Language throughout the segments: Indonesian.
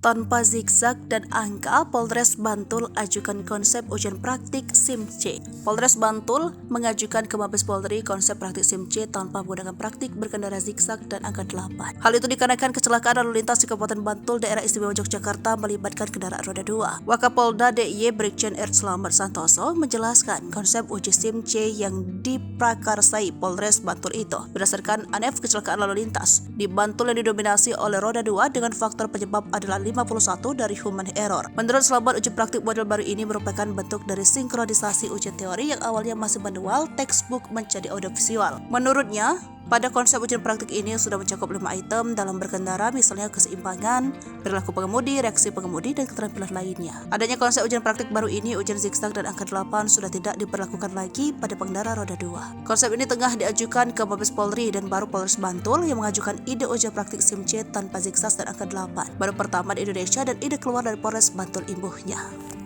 Tanpa zigzag dan angka, Polres Bantul ajukan konsep ujian praktik SIM-C. Polres Bantul mengajukan ke Mabes Polri konsep praktik SIM-C tanpa menggunakan praktik berkendara zigzag dan angka 8. Hal itu dikarenakan kecelakaan lalu lintas di Kabupaten Bantul, Daerah Istimewa Yogyakarta melibatkan kendaraan roda 2. Wakapolda DIY Brigjen R. Slamet Santoso menjelaskan konsep uji SIM-C yang diprakarsai Polres Bantul itu berdasarkan ANEF kecelakaan lalu lintas di Bantul yang didominasi oleh roda 2 dengan faktor penyebab adalah 51 dari human error. Menurut Slamet, uji praktik model baru ini merupakan bentuk dari sinkronisasi ujian teori yang awalnya masih manual textbook menjadi audiovisual. Menurutnya, pada konsep ujian praktik ini sudah mencakup 5 item dalam berkendara, misalnya keseimbangan, perilaku pengemudi, reaksi pengemudi, dan keterampilan lainnya. Adanya konsep ujian praktik baru ini, ujian zigzag dan angka 8 sudah tidak diberlakukan lagi pada pengendara roda 2. Konsep ini tengah diajukan ke Mabes Polri dan baru Polres Bantul yang mengajukan ide ujian praktik SIM-C tanpa zigzag dan angka 8. Baru pertama di Indonesia dan ide keluar dari Polres Bantul imbuhnya.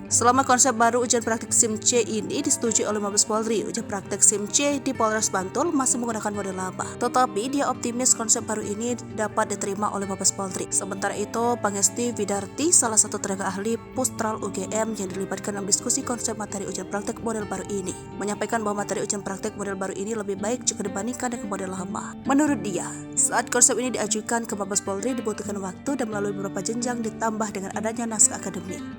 Selama konsep baru ujian praktik SIM-C ini disetujui oleh Mabes Polri, ujian praktik SIM-C di Polres Bantul masih menggunakan model lama. Tetapi dia optimis konsep baru ini dapat diterima oleh Mabes Polri. Sementara itu, Pangesti Widarti, salah satu tenaga ahli Pustral UGM yang dilibatkan dalam diskusi konsep materi ujian praktik model baru ini, menyampaikan bahwa materi ujian praktik model baru ini lebih baik jika dibandingkan dengan model lama. Menurut dia, saat konsep ini diajukan ke Mabes Polri dibutuhkan waktu dan melalui beberapa jenjang ditambah dengan adanya naskah akademik.